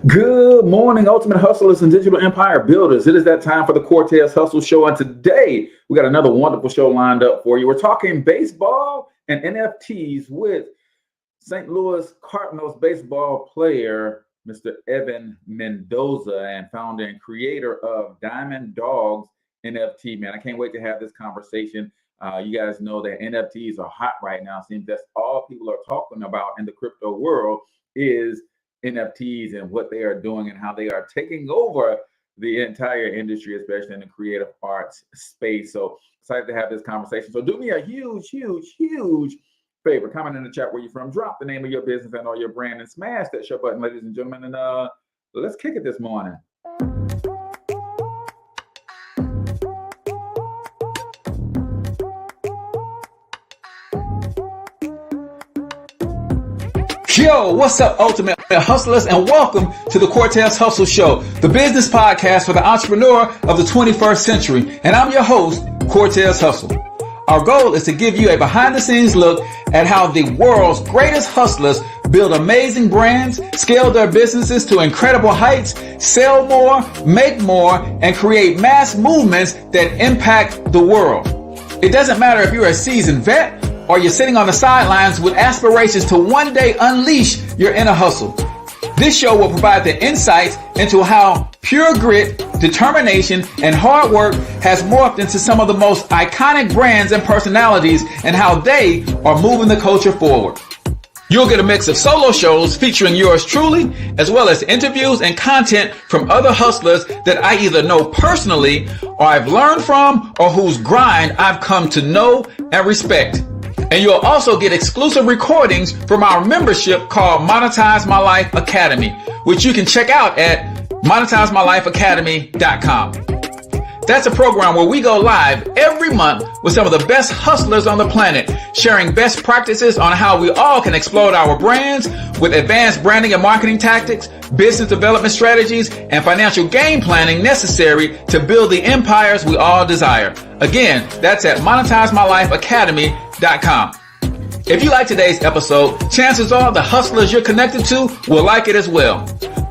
Good morning, Ultimate Hustlers and Digital Empire Builders. It is that time for the Cortez Hustle Show, and today we got another wonderful show lined up for you. We're talking baseball and NFTs with St. Louis Cardinals baseball player, Mr. Evan Mendoza, and founder and creator of Diamond Dawgs NFT. Man, I can't wait to have this conversation. You guys know that NFTs are hot right now. Seems that's all people are talking about in the crypto world is NFTs and what they are doing and how they are taking over the entire industry, especially in the creative arts space. So excited to have this conversation. So do me a huge favor. Comment in the chat where you're from. Drop the name of your business and or your brand and smash that share button, ladies and gentlemen. And let's kick it this morning. Yo, what's up, Ultimate Hustlers, and welcome to the Cortez Hustle Show, the business podcast for the entrepreneur of the 21st century. And I'm your host, Cortez Hustle. Our goal is to give you a behind-the-scenes look at how the world's greatest hustlers build amazing brands, scale their businesses to incredible heights, sell more, make more, and create mass movements that impact the world. It doesn't matter if you're a seasoned vet or you're sitting on the sidelines with aspirations to one day unleash your inner hustle. This show will provide the insights into how pure grit, determination, and hard work has morphed into some of the most iconic brands and personalities and how they are moving the culture forward. You'll get a mix of solo shows featuring yours truly, as well as interviews and content from other hustlers that I either know personally or I've learned from or whose grind I've come to know and respect. And you'll also get exclusive recordings from our membership called Monetize My Life Academy, which you can check out at monetizemylifeacademy.com. That's a program where we go live every month with some of the best hustlers on the planet, sharing best practices on how we all can explode our brands with advanced branding and marketing tactics, business development strategies, and financial game planning necessary to build the empires we all desire. Again, that's at monetizemylifeacademy.com. If you like today's episode, chances are the hustlers you're connected to will like it as well.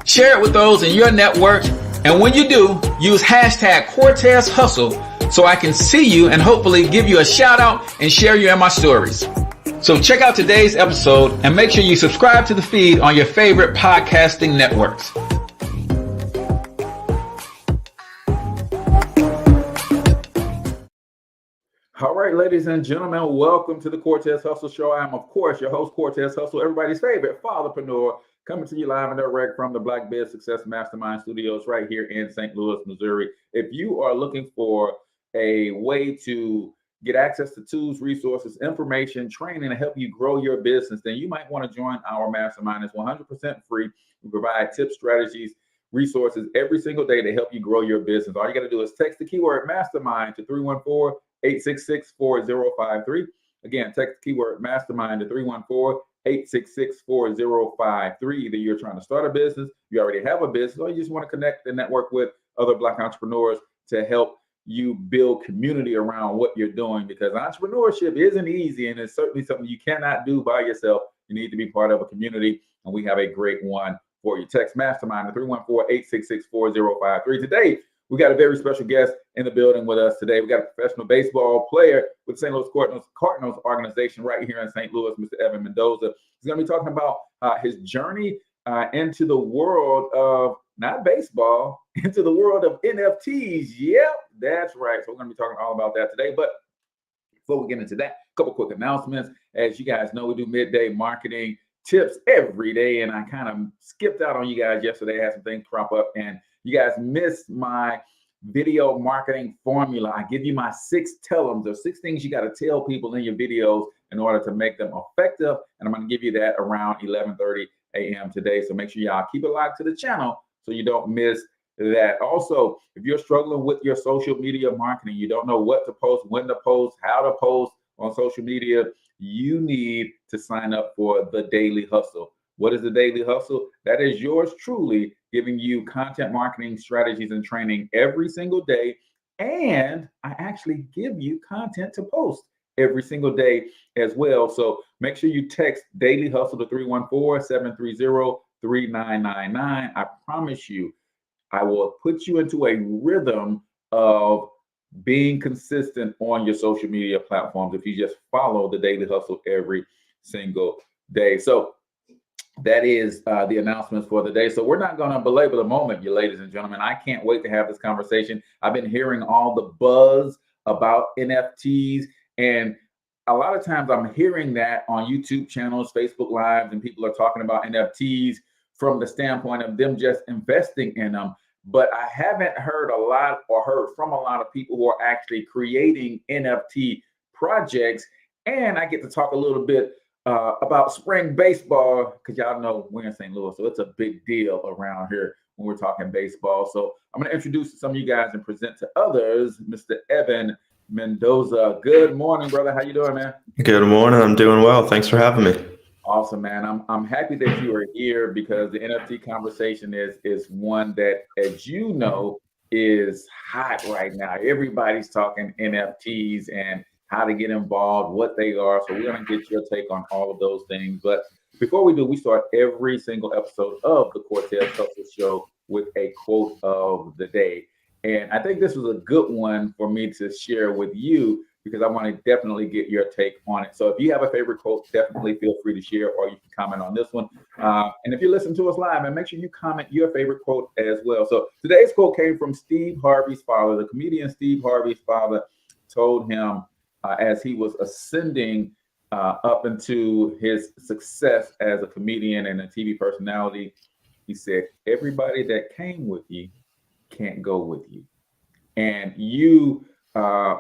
Share it with those in your network. And when you do, use hashtag Cortez Hustle so I can see you and hopefully give you a shout out and share you in my stories. So check out today's episode and make sure you subscribe to the feed on your favorite podcasting networks. All right, ladies and gentlemen, welcome to the Cortez Hustle Show. I'm, of course, your host, Cortez Hustle, everybody's favorite fatherpreneur, coming to you live and direct from the Black Biz Success Mastermind Studios right here in St. Louis, Missouri. If you are looking for a way to get access to tools, resources, information, training to help you grow your business, then you might want to join our mastermind. It's 100% free. We provide tips, strategies, resources every single day to help you grow your business. All you got to do is text the keyword mastermind to 314-866-4053. Again, text the keyword mastermind to 314-866-4053. Either you're trying to start a business, you already have a business, or you just want to connect and network with other Black entrepreneurs to help you build community around what you're doing, because entrepreneurship isn't easy and it's certainly something you cannot do by yourself. You need to be part of a community, and we have a great one for you. Text Mastermind to 314-866-4053. Today, we got a very special guest in the building with us today. We got a professional baseball player with St. Louis Cardinals organization right here in St. Louis, Mr. Evan Mendoza. He's going to be talking about his journey into the world of not baseball, into the world of NFTs. Yep, that's right. So we're going to be talking all about that today. But before we get into that, a couple quick announcements. As you guys know, we do midday marketing tips every day, and I kind of skipped out on you guys yesterday. I had some things crop up, and you guys missed my video marketing formula. I give you my 6 tell-ems. There's 6 things you got to tell people in your videos in order to make them effective, and I'm going to give you that around 11:30 a.m. today. So make sure y'all keep it locked to the channel so you don't miss that. Also, if you're struggling with your social media marketing, you don't know what to post, when to post, how to post on social media, you need to sign up for the Daily Hustle. What is the Daily Hustle? That is yours truly giving you content marketing strategies and training every single day. And I actually give you content to post every single day as well. So make sure you text Daily Hustle to 3999. I promise you, I will put you into a rhythm of being consistent on your social media platforms if you just follow the Daily Hustle every single day. So that is the announcements for the day. So we're not going to belabor the moment, you ladies and gentlemen. I can't wait to have this conversation. I've been hearing all the buzz about NFTs, and a lot of times I'm hearing that on YouTube channels, Facebook Lives, and people are talking about NFTs from the standpoint of them just investing in them. But I haven't heard a lot or heard from a lot of people who are actually creating NFT projects. And I get to talk a little bit about spring baseball, because y'all know we're in St. Louis, so it's a big deal around here when we're talking baseball. So I'm going to introduce some of you guys and present to others, Mr. Evan Mendoza. Good morning, brother. How you doing, man? Good morning. I'm doing well. Thanks for having me. Awesome, man. I'm happy that you are here because the NFT conversation is one that, as you know, is hot right now. Everybody's talking NFTs and how to get involved, what they are. So we're going to get your take on all of those things. But before we do, we start every single episode of the Cortez Hustle Show with a quote of the day. And I think this was a good one for me to share with you because I want to definitely get your take on it. So if you have a favorite quote, definitely feel free to share, or you can comment on this one. And if you listen to us live, and make sure you comment your favorite quote as well. So today's quote came from Steve Harvey's father. The comedian Steve Harvey's father told him as he was ascending up into his success as a comedian and a TV personality, he said, "Everybody that came with you can't go with you." And you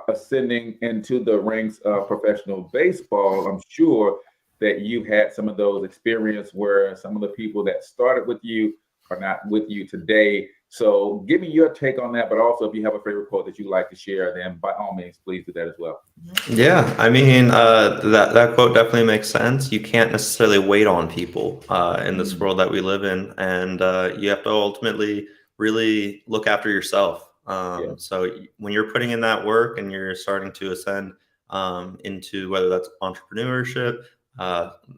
ascending into the ranks of professional baseball, I'm sure that you've had some of those experiences where some of the people that started with you are not with you today. So give me your take on that, but also if you have a favorite quote that you like to share, then by all means, please do that as well. Yeah, I mean, that quote definitely makes sense. You can't necessarily wait on people in this world that we live in, and you have to ultimately really look after yourself. So when you're putting in that work and you're starting to ascend into whether that's entrepreneurship,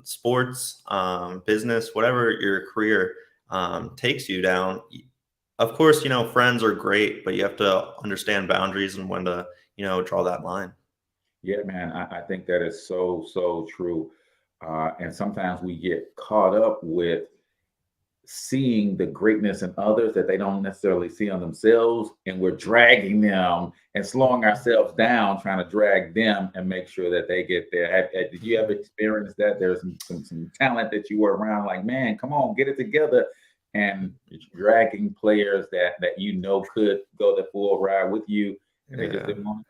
sports, business, whatever your career takes you down, of course, friends are great, but you have to understand boundaries and when to, draw that line. Yeah, man, I think that is so true. And sometimes we get caught up with seeing the greatness in others that they don't necessarily see on themselves, and we're dragging them and slowing ourselves down, trying to drag them and make sure that they get there. Did you ever experience that? There's some talent that you were around, like, man, come on, get it together, and dragging players that could go the full ride with you, and they just didn't want it?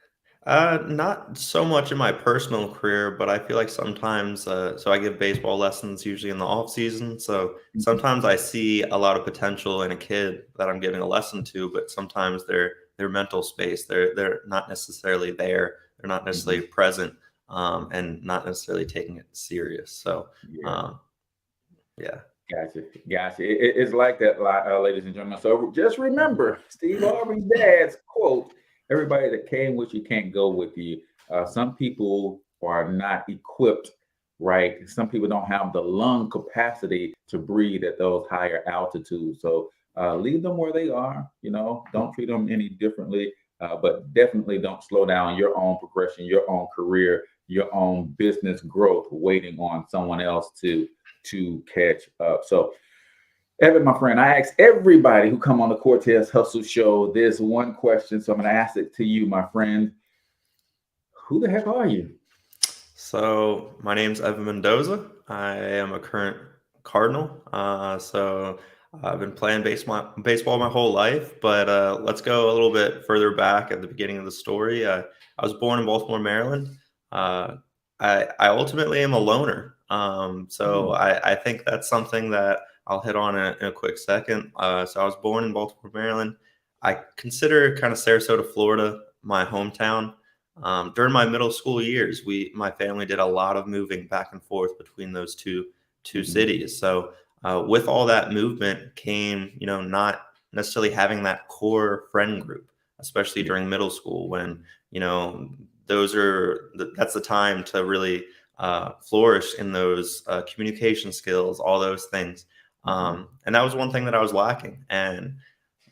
Not so much in my personal career, but I feel like sometimes, so I give baseball lessons usually in the off season. So Mhm. sometimes I see a lot of potential in a kid that I'm giving a lesson to, but sometimes their mental space, they're not necessarily there. They're not necessarily Mhm. present, and not necessarily taking it serious. So, Yeah. um, yeah. Gotcha. It's like that, ladies and gentlemen. So just remember Steve Harvey's dad's quote: "Everybody that came with you can't go with you." Some people are not equipped, right? Some people don't have the lung capacity to breathe at those higher altitudes. So leave them where they are. Don't treat them any differently, but definitely don't slow down your own progression, your own career, your own business growth, waiting on someone else to catch up. So, Evan, my friend, I ask everybody who come on the Cortez Hustle Show this one question. So I'm going to ask it to you, my friend. Who the heck are you? So my name's Evan Mendoza. I am a current Cardinal. So I've been playing baseball my whole life, but let's go a little bit further back at the beginning of the story. I was born in Baltimore, Maryland. Uh, I ultimately am a loner. So Hmm. I think that's something that I'll hit on in a quick second. So I was born in Baltimore, Maryland. I consider kind of Sarasota, Florida, my hometown. During my middle school years, my family did a lot of moving back and forth between those two Hmm. cities. So with all that movement came, not necessarily having that core friend group, especially Yeah. during middle school when that's the time to really flourish in those communication skills, all those things. And that was one thing that I was lacking. And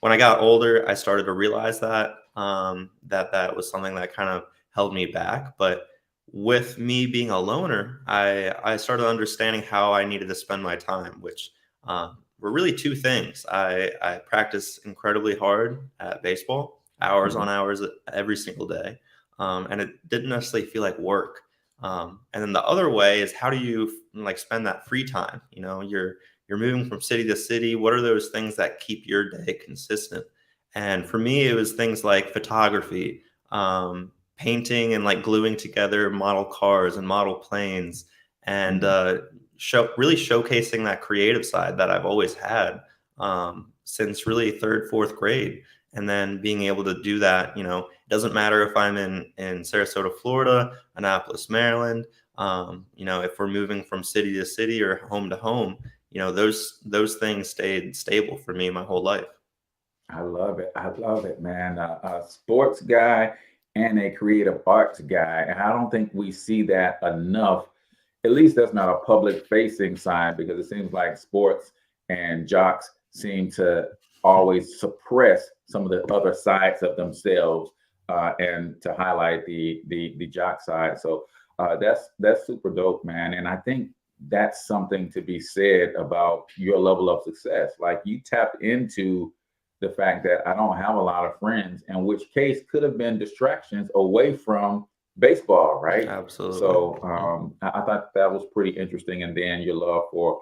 when I got older, I started to realize that that was something that kind of held me back. But with me being a loner, I started understanding how I needed to spend my time, which were really two things. I practice incredibly hard at baseball, hours on hours every single day, and it didn't necessarily feel like work. And then the other way is, how do you like spend that free time? You know, you're moving from city to city. What are those things that keep your day consistent? And for me, it was things like photography, painting, and like gluing together model cars and model planes, and really showcasing that creative side that I've always had since really third, fourth grade. And then being able to do that, you know, it doesn't matter if I'm in Sarasota, Florida, Annapolis, Maryland. You know, if we're moving from city to city or home to home, you know, those things stayed stable for me my whole life. I love it. I love it, man. A sports guy and a creative arts guy. And I don't think we see that enough. At least that's not a public facing side, because it seems like sports and jocks seem to always suppress some of the other sides of themselves, and to highlight the jock side. So that's super dope, man. And I think that's something to be said about your level of success. Like, you tapped into the fact that I don't have a lot of friends, in which case could have been distractions away from baseball, right? Absolutely. So I thought that was pretty interesting. And then your love for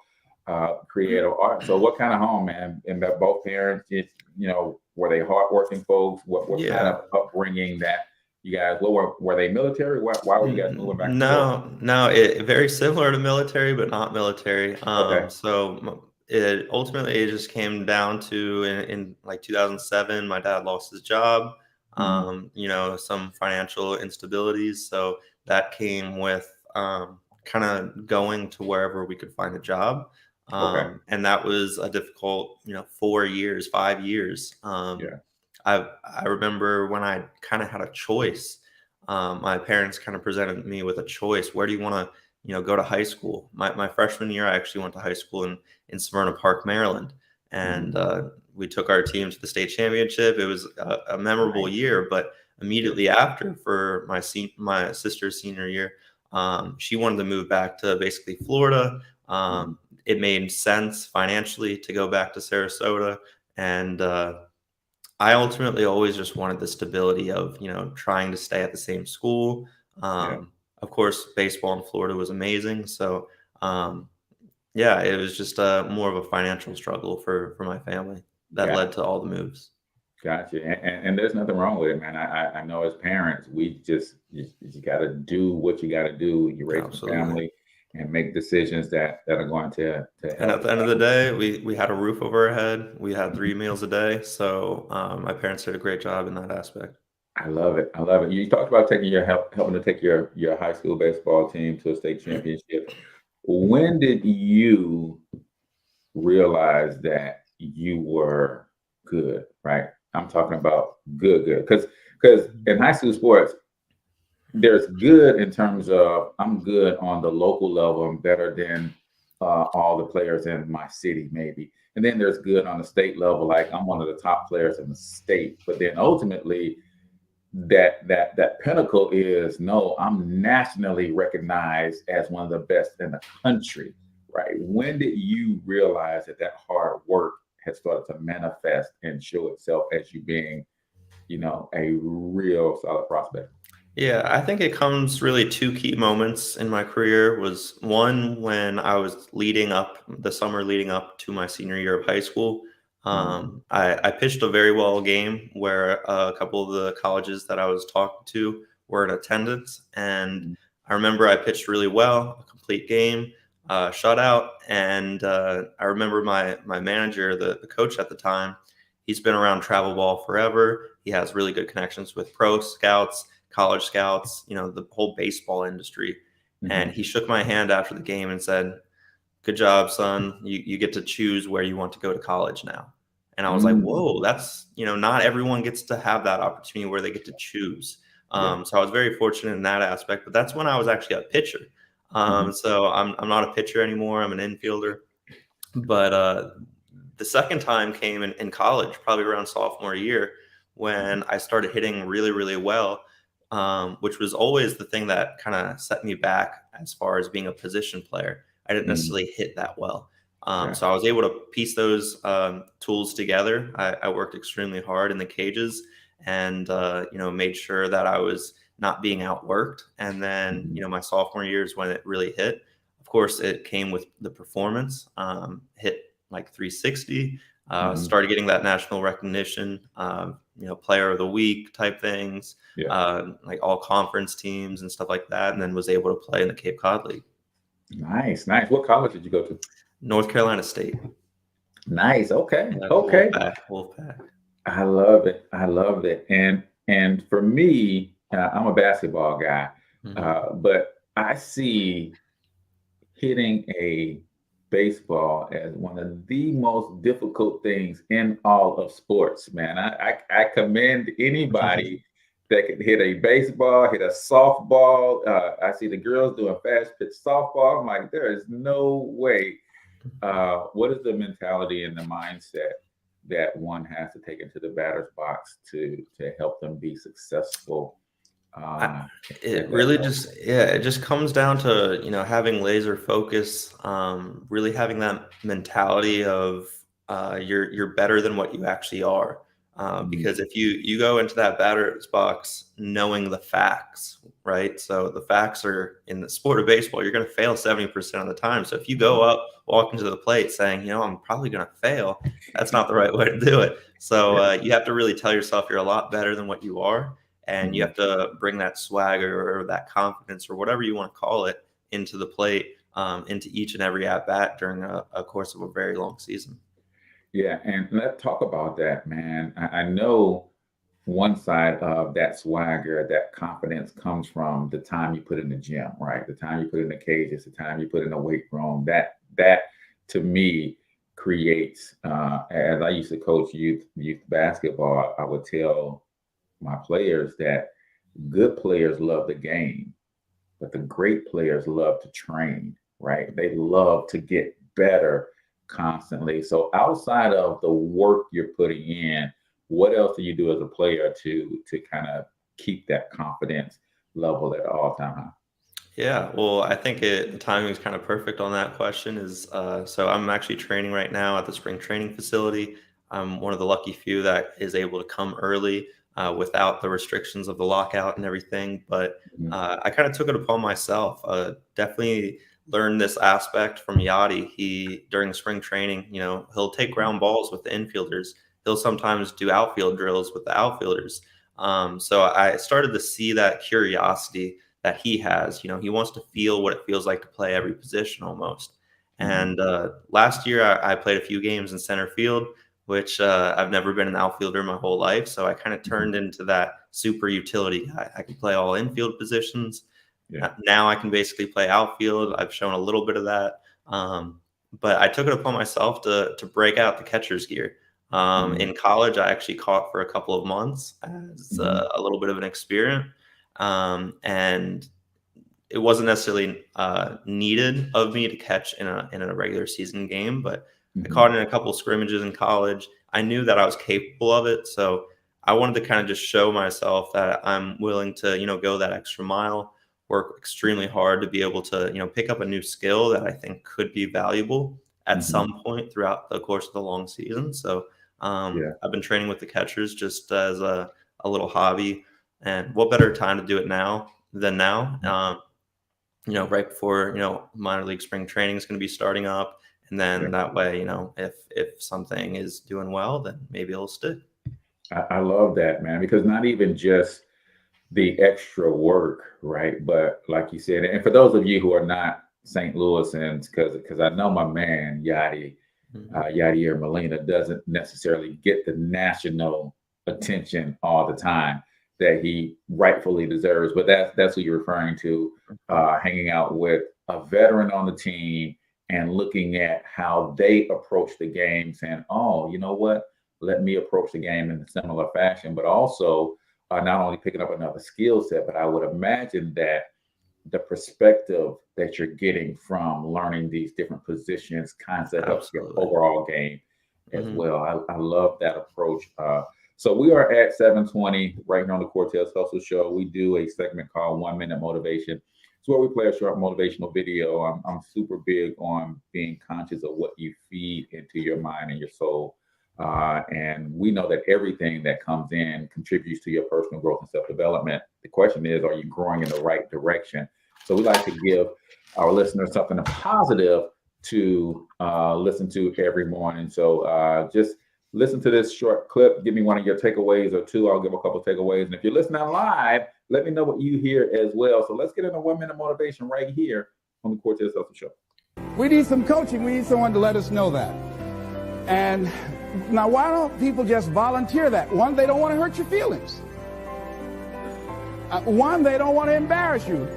creative art. So what kind of home, man? And that both parents, you know, were they hardworking folks? What kind of upbringing that you guys? What were they military? Why were you guys moving back and forth? No, it very similar to military, but not military. Okay. So it ultimately just came down to in like 2007, my dad lost his job. You know, some financial instabilities. So that came with kind of going to wherever we could find a job. Okay. And that was a difficult, you know, 4 years, 5 years. Yeah. I remember when I kind of had a choice. My parents kind of presented me with a choice. Where do you want to, you know, go to high school? My freshman year, I actually went to high school in Smyrna Park, Maryland, and we took our team to the state championship. It was a memorable year, but immediately after, for my sister's senior year, she wanted to move back to basically Florida. It made sense financially to go back to Sarasota, and I ultimately always just wanted the stability of, you know, trying to stay at the same school. Of course, baseball in Florida was amazing. So, yeah, it was just more of a financial struggle for my family that led to all the moves. Gotcha. And there's nothing wrong with it, man. I know as parents, we just you got to do what you got to do. You raise a family and make decisions that are going to help. And at the end of the day, we had a roof over our head. We had 3 meals a day. So my parents did a great job in that aspect. I love it. I love it. You talked about taking helping to take your high school baseball team to a state championship. When did you realize that you were good, right? I'm talking about good, because in high school sports, there's good in terms of I'm good on the local level. I'm better than all the players in my city, maybe. And then there's good on the state level, like I'm one of the top players in the state. But then ultimately, that pinnacle is, no, I'm nationally recognized as one of the best in the country, right? When did you realize that hard work had started to manifest and show itself as you being, you know, a real solid prospect? Yeah, I think it comes really two key moments in my career. Was one when I was the summer leading up to my senior year of high school. I pitched a very well game where a couple of the colleges that I was talking to were in attendance. And I remember I pitched really well, a complete game, shutout. And I remember my manager, the coach at the time, he's been around travel ball forever. He has really good connections with pro scouts, college scouts, you know, the whole baseball industry. And he shook my hand after the game and said, "Good job, son. You get to choose where you want to go to college now." And I was like, whoa, that's, you know, not everyone gets to have that opportunity where they get to choose. So I was very fortunate in that aspect, but that's when I was actually a pitcher. So I'm not a pitcher anymore. I'm an infielder. But the second time came in college, probably around sophomore year, when I started hitting really, really well, which was always the thing that kind of set me back as far as being a position player. I didn't Mhm. necessarily hit that well. Yeah. So I was able to piece those tools together. I worked extremely hard in the cages and, made sure that I was not being outworked. And then, Mhm. my sophomore year is when it really hit. Of course, it came with the performance, hit like 360, Mhm. started getting that national recognition, player of the week type things, Yeah. like all conference teams and stuff like that. And then was able to play in the Cape Cod League. Nice, nice. What college did you go to? North Carolina State. Nice. Okay. Yeah, Okay. Wolfpack. I love it. I love it. And for me, I'm a basketball guy, Hmm. but I see hitting a baseball as one of the most difficult things in all of sports, man. I commend anybody that can hit a baseball, hit a softball. I see the girls doing fast pitch softball. I'm like, there is no way. What is the mentality and the mindset that one has to take into the batter's box to help them be successful I, at it that really level? just, yeah, it just comes down to, having laser focus, really having that mentality of you're better than what you actually are. Mhm. Because if you go into that batter's box knowing the facts, right? So the facts are in the sport of baseball, you're going to fail 70% of the time. So if you go Mhm. up, walk into the plate saying, I'm probably going to fail, that's not the right way to do it. So Yeah. you have to really tell yourself you're a lot better than what you are, and you Mhm. have to bring that swagger or that confidence or whatever you want to call it into the plate, into each and every at bat during a course of a very long season. Yeah, and let's talk about that, man. I know one side of that swagger, that confidence comes from the time you put in the gym, right? The time you put in the cages, the time you put in the weight room. That to me creates. As I used to coach youth basketball, I would tell my players that good players love the game, but the great players love to train, right? They love to get better constantly. So outside of the work you're putting in, what else do you do as a player to kind of keep that confidence level at all time high? Yeah, well, I think the timing is kind of perfect on that question. So I'm actually training right now at the spring training facility. I'm one of the lucky few that is able to come early without the restrictions of the lockout and everything. But Mhm. I kind of took it upon myself. Definitely learned this aspect from Yachty. He during spring training, he'll take ground balls with the infielders. He'll sometimes do outfield drills with the outfielders. So I started to see that curiosity that he has. He wants to feel what it feels like to play every position almost. Mhm. And last year, I played a few games in center field, which I've never been an outfielder my whole life. So I kind of Mhm. turned into that super utility guy. I can play all infield positions. Yeah. Now I can basically play outfield. I've shown a little bit of that. But I took it upon myself to break out the catcher's gear. Mhm. In college, I actually caught for a couple of months as Mhm. a little bit of an experiment, and it wasn't necessarily needed of me to catch in a regular season game, but I Mhm. caught in a couple of scrimmages in college. I knew that I was capable of it, so I wanted to kind of just show myself that I'm willing to, go that extra mile, work extremely hard to be able to, pick up a new skill that I think could be valuable at Mhm. some point throughout the course of the long season. So Yeah. I've been training with the catchers just as a little hobby, and what better time to do it now than now? Mhm. Right before, minor league spring training is going to be starting up. And Yeah. then that way, if something is doing well, then maybe it'll stick. I love that, man, because not even just the extra work, right? But like you said, and for those of you who are not St. Louisans, because I know my man Mhm. Yadier Molina doesn't necessarily get the national attention all the time that he rightfully deserves. But that's who you're referring to, hanging out with a veteran on the team and looking at how they approach the game, saying, "Oh, you know what? Let me approach the game in a similar fashion." But also not only picking up another skill set, but I would imagine that the perspective that you're getting from learning these different positions kind of helps your Absolutely. overall game as Mhm. well. I love that approach. So we are at 7:20 right here on the Cortez Hustle Show. We do a segment called 1 Minute Motivation. It's where we play a short motivational video. I'm super big on being conscious of what you feed into your mind and your soul. And we know that everything that comes in contributes to your personal growth and self-development. The question is, are you growing in the right direction? So we like to give our listeners something positive to listen to every morning. So just listen to this short clip. Give me one of your takeaways or two. I'll give a couple of takeaways. And if you're listening live, let me know what you hear as well. So let's get into 1 minute motivation right here on the Cortez Hustle Show. We need some coaching. We need someone to let us know that. And now, why don't people just volunteer that? One, they don't want to hurt your feelings. One, they don't want to embarrass you.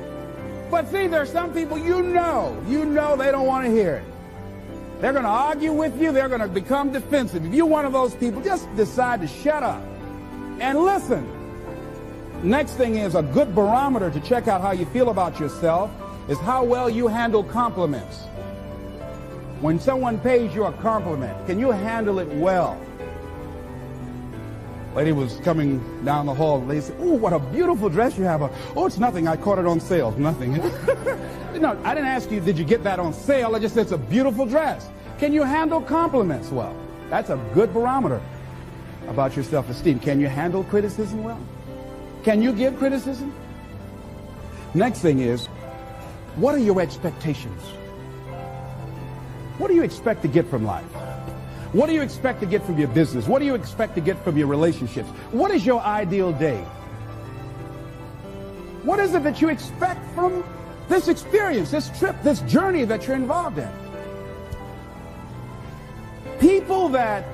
But see, there are some people you know they don't want to hear it. They're going to argue with you. They're going to become defensive. If you're one of those people, just decide to shut up and listen. Next thing is, a good barometer to check out how you feel about yourself is how well you handle compliments. When someone pays you a compliment, can you handle it well? Lady was coming down the hall. They said, "Oh, what a beautiful dress you have." "Oh, it's nothing. I caught it on sale." Nothing. No, I didn't ask you, did you get that on sale? I just said it's a beautiful dress. Can you handle compliments well? That's a good barometer about your self-esteem. Can you handle criticism well? Can you give criticism? Next thing is, what are your expectations? What do you expect to get from life? What do you expect to get from your business? What do you expect to get from your relationships? What is your ideal day? What is it that you expect from this experience, this trip, this journey that you're involved in? People that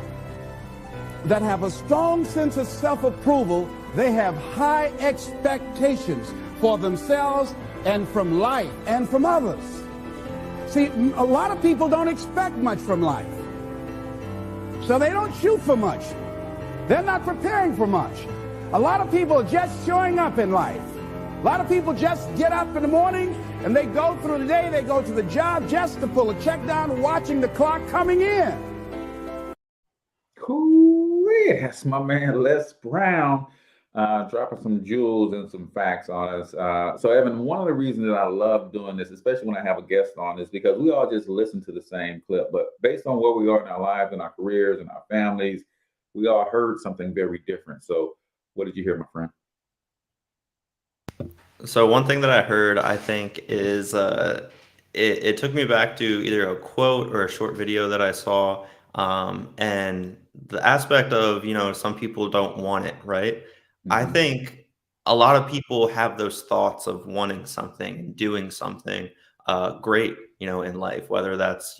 have a strong sense of self-approval, they have high expectations for themselves and from life and from others. See, a lot of people don't expect much from life. So they don't shoot for much. They're not preparing for much. A lot of people are just showing up in life. A lot of people just get up in the morning and they go through the day, they go to the job just to pull a check down, watching the clock coming in. Cool. Yes, my man Les Brown dropping some jewels and some facts on us. So Evan, one of the reasons that I love doing this, especially when I have a guest on, is because we all just listen to the same clip, but based on where we are in our lives and our careers and our families, we all heard something very different. So what did you hear, my friend? So one thing that I heard, I think, is it took me back to either a quote or a short video that I saw, and the aspect of, some people don't want it, right? I think a lot of people have those thoughts of wanting something and doing something great, in life, whether that's,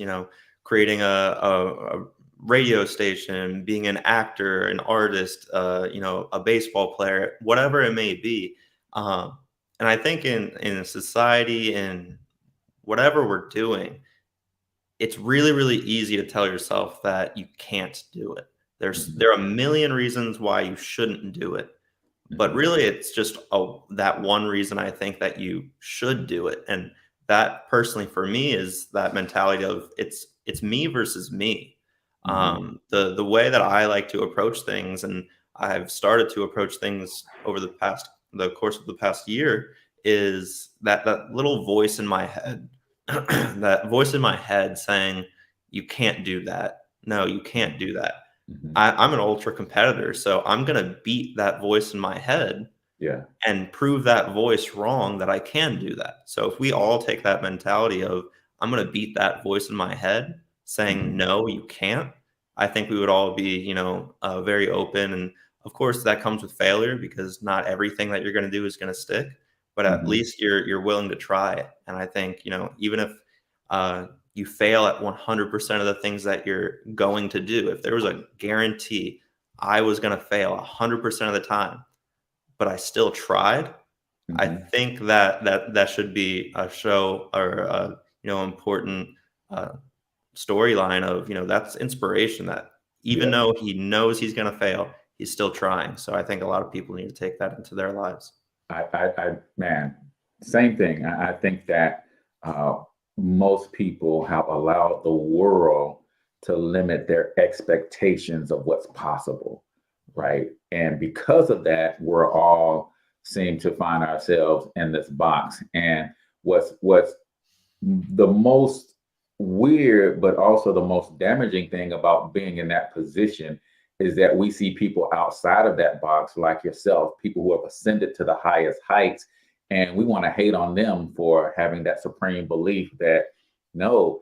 creating a radio station, being an actor, an artist, a baseball player, whatever it may be. And I think in society and whatever we're doing, it's really, really easy to tell yourself that you can't do it. There are a million reasons why you shouldn't do it. But really, it's just that one reason I think that you should do it. And that personally for me is that mentality of it's me versus me. The way that I like to approach things, and I've started to approach things over the course of the past year, is that little voice in my head, that voice in my head saying, you can't do that. No, you can't do that. I'm an ultra competitor, so I'm going to beat that voice in my head and prove that voice wrong that I can do that. So if we all take that mentality of, I'm going to beat that voice in my head saying, no, you can't, I think we would all be, very open. And of course that comes with failure, because not everything that you're going to do is going to stick, but at least you're willing to try it. And I think, even if you fail at 100% of the things that you're going to do, if there was a guarantee I was going to fail 100% of the time, but I still tried, I think that should be a show or a, important storyline of, that's inspiration, that even though he knows he's going to fail, he's still trying. So I think a lot of people need to take that into their lives. Man, Same thing. I think that most people have allowed the world to limit their expectations of what's possible, right? And because of that, we're all seem to find ourselves in this box. And what's the most weird, but also the most damaging thing about being in that position is that we see people outside of that box, like yourself, people who have ascended to the highest heights, and we want to hate on them for having that supreme belief that no,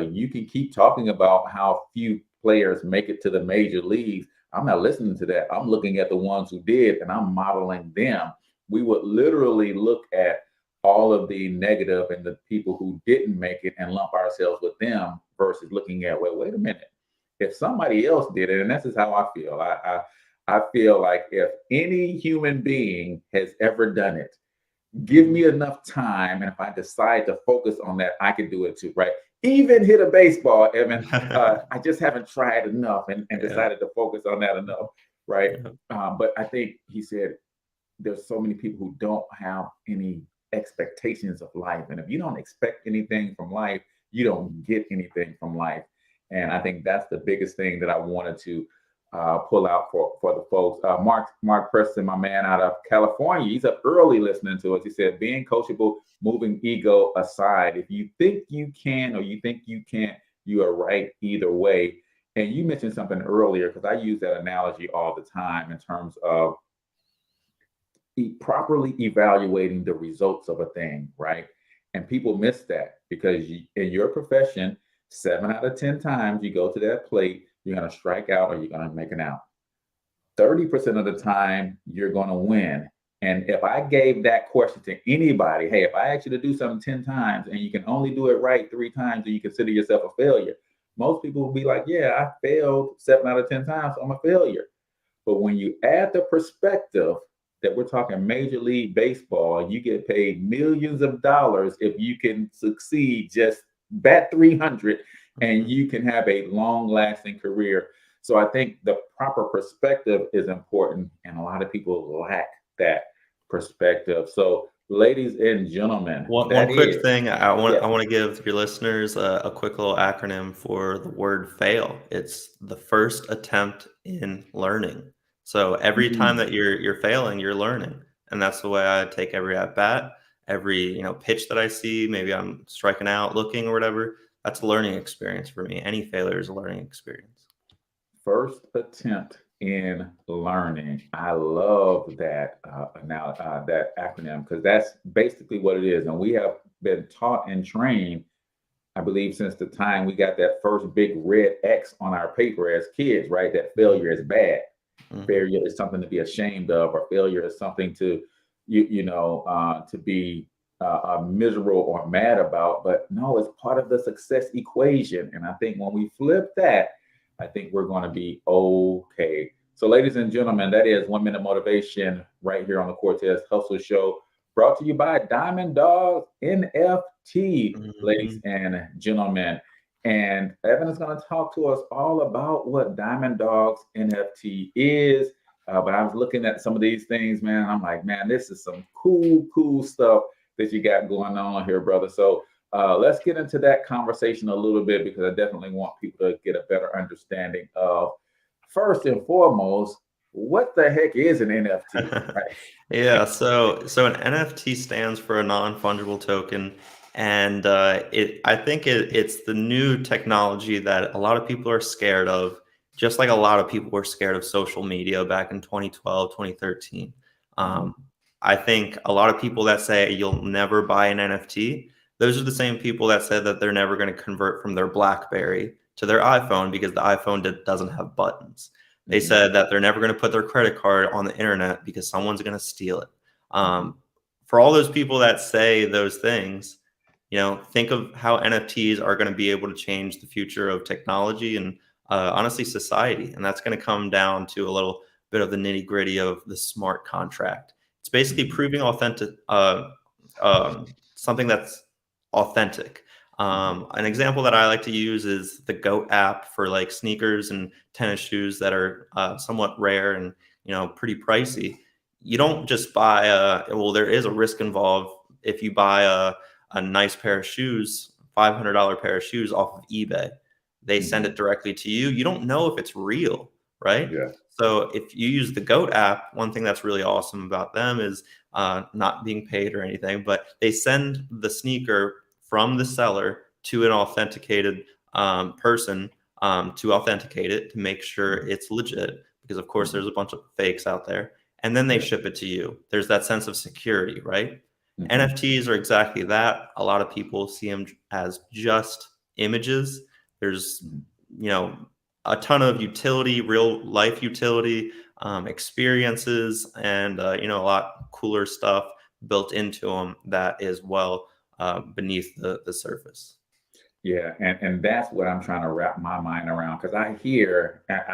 you can keep talking about how few players make it to the major leagues. I'm not listening to that. I'm looking at the ones who did, and I'm modeling them. We would literally look at all of the negative and the people who didn't make it and lump ourselves with them versus looking at, well, wait a minute. If somebody else did it, and this is how I feel. I feel like if any human being has ever done it, give me enough time, and if I decide to focus on that, I can do it too, right? Even hit a baseball, Evan. I just haven't tried enough and decided to focus on that enough, right? But I think he said there's so many people who don't have any expectations of life. And if you don't expect anything from life, you don't get anything from life. And I think that's the biggest thing that I wanted to pull out for the folks. Mark Preston, my man out of California, he's up early listening to us. He said, being coachable, moving ego aside. If you think you can or you think you can't, you are right either way. And you mentioned something earlier, because I use that analogy all the time in terms of properly evaluating the results of a thing, right? And people miss that because in your profession, 7 out of 10 times you go to that plate, you're going to strike out or you're going to make an out. 30% of the time, you're going to win. And if I gave that question to anybody, hey, if I ask you to do something 10 times and you can only do it right 3 times, and you consider yourself a failure, most people will be like, yeah, I failed 7 out of 10 times, so I'm a failure. But when you add the perspective that we're talking Major League Baseball, you get paid millions of dollars if you can succeed, just bat 300, and you can have a long-lasting career. So I think the proper perspective is important, and a lot of people lack that perspective. So, ladies and gentlemen, one quick thing I want to give your listeners a quick little acronym for the word fail. It's the first attempt in learning. So every time that you're failing, you're learning, and that's the way I take every at bat, every pitch that I see. Maybe I'm striking out, looking or whatever. That's a learning experience for me. Any failure is a learning experience. First attempt in learning. I love that that acronym, because that's basically what it is. And we have been taught and trained, I believe, since the time we got that first big red X on our paper as kids, right? That failure is bad. Failure is something to be ashamed of, or failure is something to to be miserable or mad about. But no, it's part of the success equation. And I think when we flip that, I think we're going to be okay. So, ladies and gentlemen, that is 1 Minute Motivation right here on the Cortez Hustle Show, brought to you by Diamond Dawgs NFT, ladies and gentlemen. And Evan is going to talk to us all about what Diamond Dawgs NFT is. But I was looking at some of these things, man. I'm like, man, this is some cool stuff that you got going on here, brother. So let's get into that conversation a little bit, because I definitely want people to get a better understanding of, first and foremost, what the heck is an NFT? Right? Yeah, so an NFT stands for a non-fungible token. And I think it's the new technology that a lot of people are scared of, just like a lot of people were scared of social media back in 2012, 2013. I think a lot of people that say you'll never buy an NFT, those are the same people that said that they're never going to convert from their BlackBerry to their iPhone because the iPhone doesn't have buttons. They said that they're never going to put their credit card on the internet because someone's going to steal it. For all those people that say those things, think of how NFTs are going to be able to change the future of technology and honestly society. And that's going to come down to a little bit of the nitty gritty of the smart contract. It's basically proving authentic, something that's authentic. An example that I like to use is the GOAT app for like sneakers and tennis shoes that are somewhat rare and pretty pricey. You don't just buy there is a risk involved if you buy a nice pair of shoes, $500 pair of shoes off of eBay, they send it directly to you. You don't know if it's real, right? Yeah. So if you use the GOAT app, one thing that's really awesome about them is not being paid or anything, but they send the sneaker from the seller to an authenticated person to authenticate it, to make sure it's legit, because of course there's a bunch of fakes out there, and then they ship it to you. There's that sense of security, right? NFTs are exactly that. A lot of people see them as just images. There's, a ton of utility, real life utility, experiences, and, a lot cooler stuff built into them that is well beneath the surface. Yeah, and that's what I'm trying to wrap my mind around, because I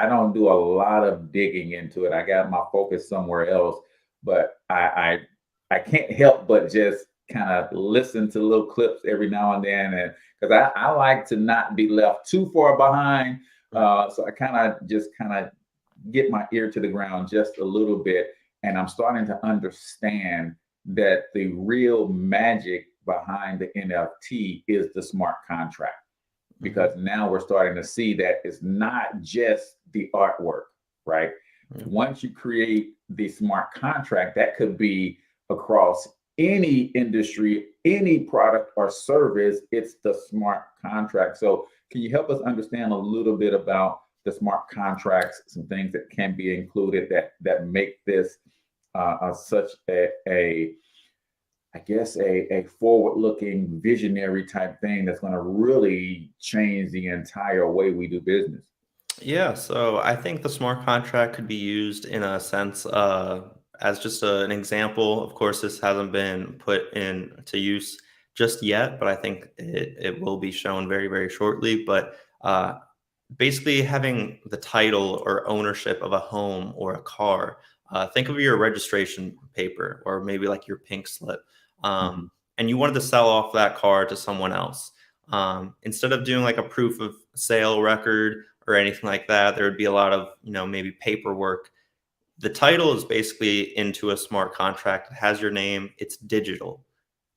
don't do a lot of digging into it. I got my focus somewhere else, but I can't help but just kind of listen to little clips every now and then, and because I like to not be left too far behind. So I kind of get my ear to the ground just a little bit, and I'm starting to understand that the real magic behind the NFT is the smart contract, because now we're starting to see that it's not just the artwork, right? Once you create the smart contract, that could be across any industry, any product or service, it's the smart contract. So can you help us understand a little bit about the smart contracts, some things that can be included that make this such a forward-looking visionary type thing that's going to really change the entire way we do business? Yeah, so I think the smart contract could be used in a sense as just an example. Of course, this hasn't been put into use just yet, but I think it will be shown very, very shortly. But basically having the title or ownership of a home or a car, think of your registration paper or maybe like your pink slip, and you wanted to sell off that car to someone else. Instead of doing like a proof of sale record or anything like that, there would be a lot of, maybe paperwork. The title is basically into a smart contract. It has your name. It's digital,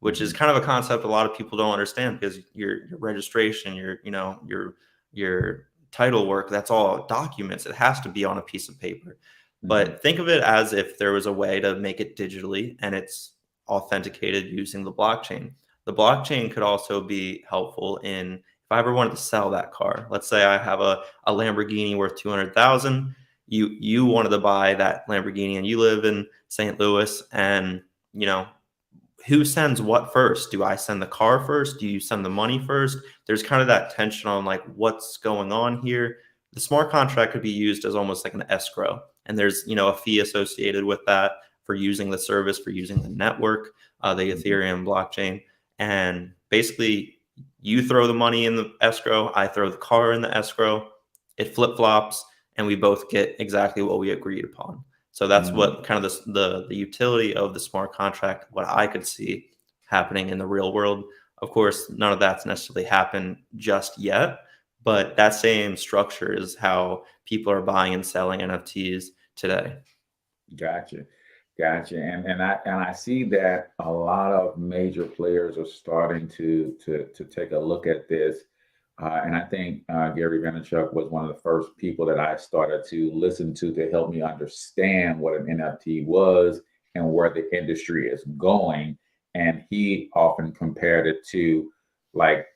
which is kind of a concept a lot of people don't understand, because your registration, your title work, that's all documents. It has to be on a piece of paper. But think of it as if there was a way to make it digitally and it's authenticated using the blockchain. The blockchain could also be helpful in, if I ever wanted to sell that car, let's say I have a Lamborghini worth 200,000. You wanted to buy that Lamborghini and you live in St. Louis, and who sends what first? Do I send the car first? Do you send the money first? There's kind of that tension on like what's going on here. The smart contract could be used as almost like an escrow, and there's a fee associated with that for using the service, for using the network, the Ethereum blockchain. And basically you throw the money in the escrow, I throw the car in the escrow, it flip-flops, and we both get exactly what we agreed upon. So that's what kind of the utility of the smart contract, what I could see happening in the real world. Of course, none of that's necessarily happened just yet, but that same structure is how people are buying and selling NFTs today. Gotcha. And I see that a lot of major players are starting to take a look at this. And I think Gary Vaynerchuk was one of the first people that I started to listen to help me understand what an NFT was and where the industry is going. And he often compared it to like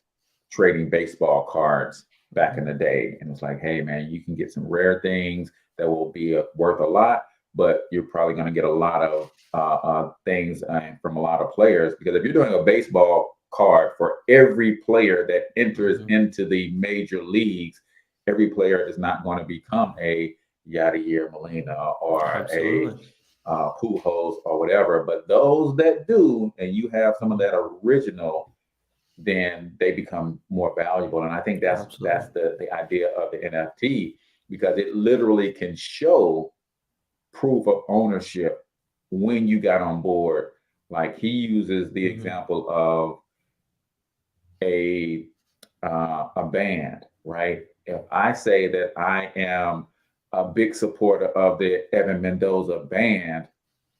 trading baseball cards back in the day. And it's like, hey, man, you can get some rare things that will be worth a lot, but you're probably going to get a lot of things from a lot of players. Because if you're doing a baseball card for every player that enters into the major leagues, every player is not going to become a Yadier Molina or a Pujols or whatever. But those that do, and you have some of that original, then they become more valuable. And I think that's the idea of the NFT, because it literally can show proof of ownership when you got on board. Like he uses the example of a band, right? If I say that I am a big supporter of the Evan Mendoza band,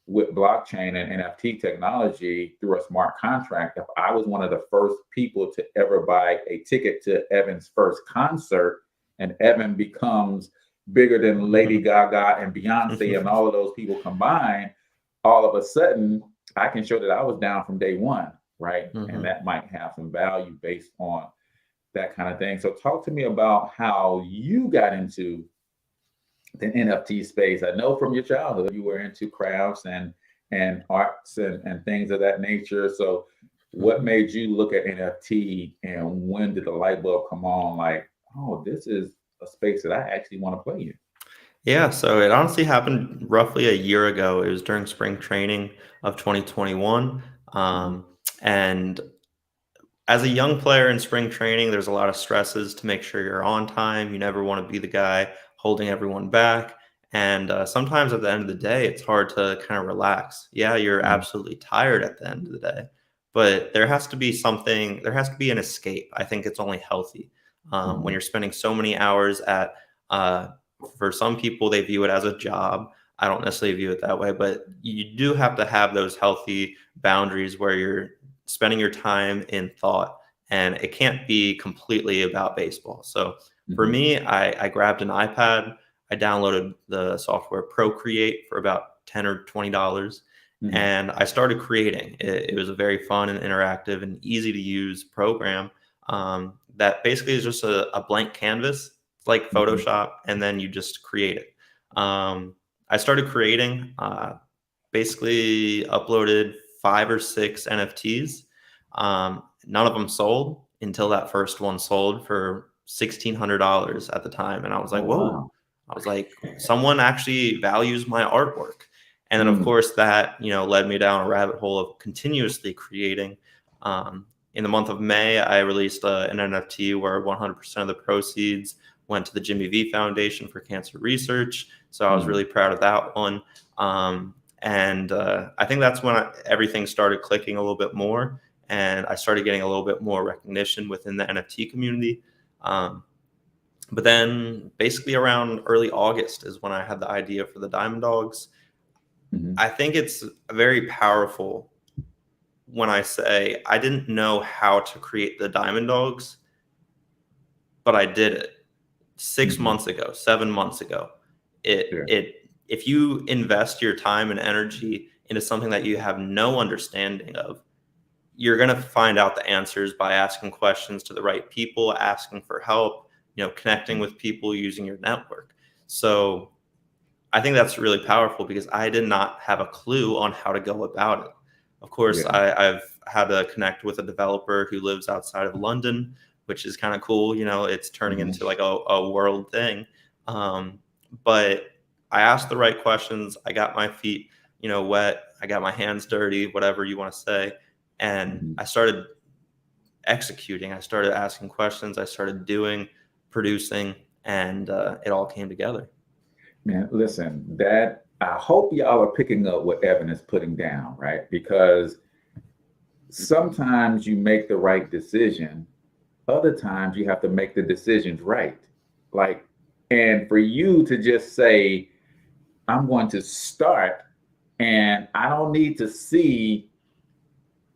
with blockchain and NFT technology through a smart contract, if I was one of the first people to ever buy a ticket to Evan's first concert, and Evan becomes bigger than Lady Gaga and Beyonce and all of those people combined, all of a sudden I can show that I was down from day one, right? And that might have some value based on that kind of thing. So talk to me about how you got into the NFT space. I know from your childhood you were into crafts and arts and things of that nature. So what made you look at NFT, and when did the light bulb come on, like, oh, this is a space that I actually want to play in? Yeah, so it honestly happened roughly a year ago. It was during spring training of 2021. And as a young player in spring training, there's a lot of stresses to make sure you're on time. You never want to be the guy holding everyone back. And sometimes at the end of the day, it's hard to kind of relax. Yeah, you're absolutely tired at the end of the day, but there has to be something, there has to be an escape. I think it's only healthy when you're spending so many hours at, for some people, they view it as a job. I don't necessarily view it that way, but you do have to have those healthy boundaries where you're spending your time in thought, and it can't be completely about baseball. So for me, I grabbed an iPad. I downloaded the software Procreate for about $10 or $20, and I started creating. It was a very fun and interactive and easy to use program that basically is just a blank canvas, like Photoshop, and then you just create it. I started creating, basically uploaded 5 or 6 NFTs. None of them sold until that first one sold for $1,600 at the time. And I was like, whoa. Wow. I was like, someone actually values my artwork. And then of course that, led me down a rabbit hole of continuously creating. In the month of May, I released an NFT where 100% of the proceeds went to the Jimmy V Foundation for Cancer Research. So I was really proud of that one. And I think that's when everything started clicking a little bit more, and I started getting a little bit more recognition within the NFT community. But then basically around early August is when I had the idea for the Diamond Dawgs. I think it's very powerful when I say I didn't know how to create the Diamond Dawgs, but I did it 6 months ago, 7 months ago. If you invest your time and energy into something that you have no understanding of, you're going to find out the answers by asking questions to the right people, asking for help, connecting with people, using your network. So I think that's really powerful because I did not have a clue on how to go about it. Of course, I've had to connect with a developer who lives outside of London, which is kind of cool. It's turning into like a world thing. But I asked the right questions. I got my feet, wet. I got my hands dirty, whatever you want to say. And I started executing. I started asking questions. I started doing, producing, and it all came together. Man, listen, I hope y'all are picking up what Evan is putting down, right? Because sometimes you make the right decision. Other times you have to make the decisions right. And for you to just say, I'm going to start, and I don't need to see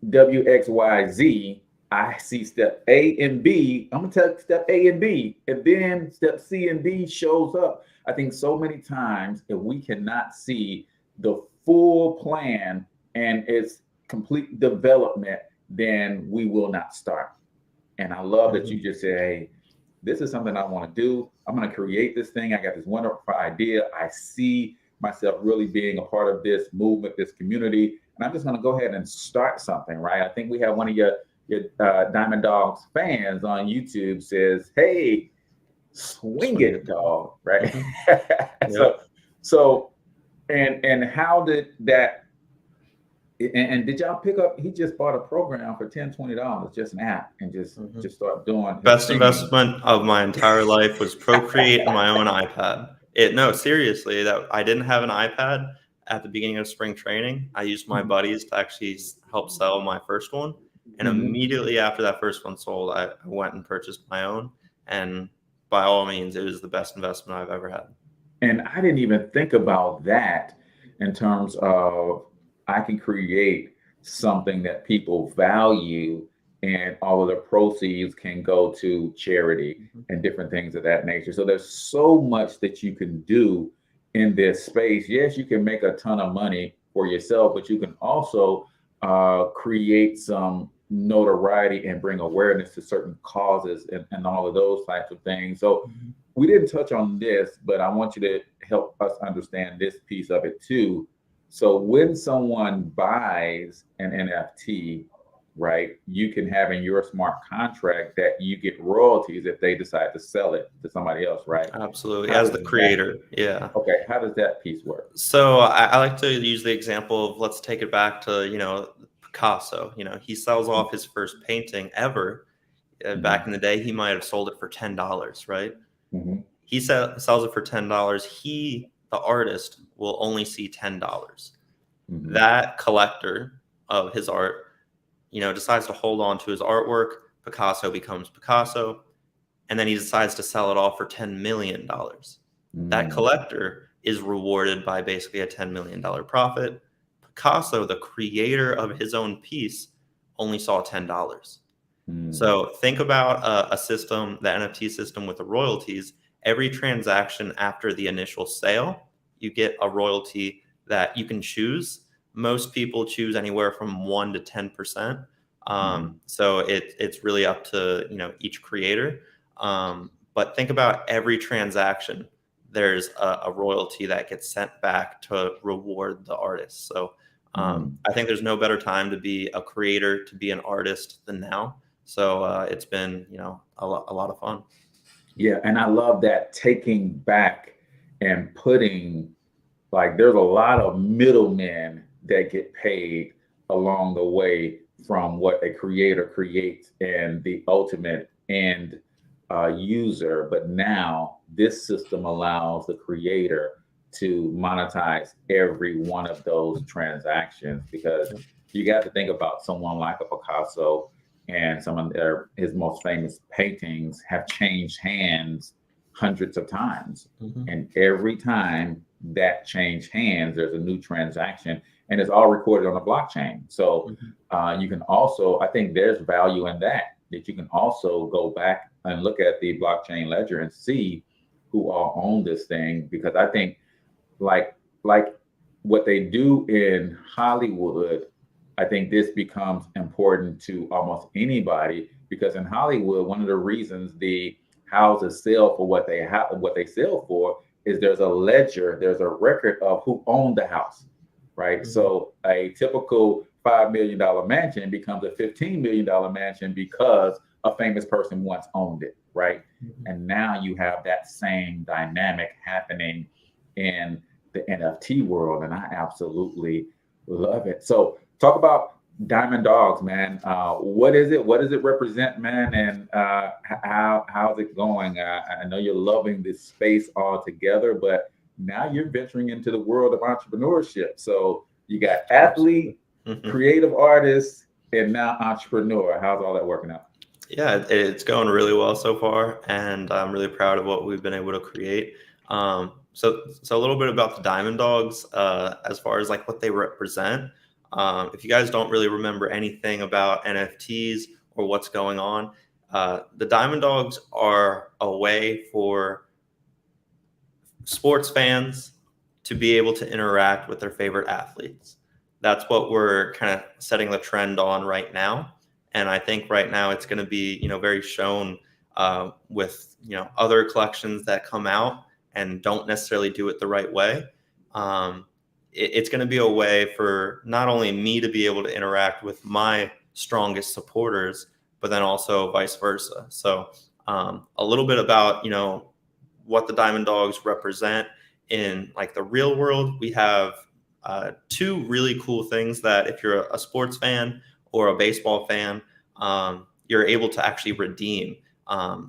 WXYZ. I see step A and B. I'm going to tell step A and B, and then step C and D shows up. I think so many times if we cannot see the full plan and its complete development, then we will not start. And I love that you just say, hey, this is something I want to do. I'm going to create this thing. I got this wonderful idea. I see myself really being a part of this movement, this community, and I'm just going to go ahead and start something, right? I think we have one of your Diamond Dawgs fans on YouTube says, hey, swing it, dog, right? So and how did that, and did y'all pick up, he just bought a program for $10, $20, just an app, and just start doing best investment of my entire life was Procreate and my own iPad. No, seriously, that I didn't have an iPad at the beginning of spring training. I used my buddies to actually help sell my first one. And immediately after that first one sold, I went and purchased my own. And by all means, it was the best investment I've ever had. And I didn't even think about that in terms of I can create something that people value, and all of the proceeds can go to charity and different things of that nature. So there's so much that you can do in this space. Yes, you can make a ton of money for yourself, but you can also create some notoriety and bring awareness to certain causes and all of those types of things. So we didn't touch on this, but I want you to help us understand this piece of it too. So when someone buys an NFT, right, you can have in your smart contract that you get royalties if they decide to sell it to somebody else, right? Absolutely. How As does the that- creator. Yeah. Okay, how does that piece work? So I like to use the example of, let's take it back to, Picasso. He sells off his first painting ever. Back in the day, he might have sold it for $10, right? Mm-hmm. He sells it for $10. He, the artist, will only see $10. Mm-hmm. That collector of his art, decides to hold on to his artwork. Picasso becomes Picasso, and then he decides to sell it off for $10 million. That collector is rewarded by basically a $10 million profit. Picasso, the creator of his own piece, only saw $10. So think about a system, the NFT system with the royalties. Every transaction after the initial sale, you get a royalty that you can choose. Most people choose anywhere from 1 to 10%. So it's really up to each creator. But think about every transaction. There's a royalty that gets sent back to reward the artist. So I think there's no better time to be a creator, to be an artist than now. So it's been a lot of fun. Yeah, and I love that, taking back and putting, like, there's a lot of middlemen that get paid along the way from what a creator creates and the ultimate end user. But now this system allows the creator to monetize every one of those transactions, because you got to think about someone like a Picasso, and some of his most famous paintings have changed hands hundreds of times. And every time that changed hands, there's a new transaction, and it's all recorded on a blockchain. So you can also, I think there's value in that you can also go back and look at the blockchain ledger and see who all own this thing. Because I think like what they do in Hollywood, I think this becomes important to almost anybody, because in Hollywood, one of the reasons the houses sell for what they sell for is there's a ledger, there's a record of who owned the house, right? So a typical $5 million mansion becomes a $15 million mansion because a famous person once owned it, right? And now you have that same dynamic happening in the NFT world, and I absolutely love it. So talk about Diamond Dawgs, man. What is it? What does it represent, man? And how's it going? I know you're loving this space altogether, but now you're venturing into the world of entrepreneurship. So you got athlete, creative artist, and now entrepreneur. How's all that working out? Yeah, it's going really well so far, and I'm really proud of what we've been able to create. So a little bit about the Diamond Dawgs, as far as like what they represent. If you guys don't really remember anything about NFTs or what's going on, the Diamond Dawgs are a way for sports fans to be able to interact with their favorite athletes. That's what we're kind of setting the trend on right now. And I think right now it's going to be, very shown with, other collections that come out and don't necessarily do it the right way. It's going to be a way for not only me to be able to interact with my strongest supporters, but then also vice versa. So a little bit about, what the Diamond Dawgs represent in like the real world. We have two really cool things that if you're a sports fan or a baseball fan, you're able to actually redeem.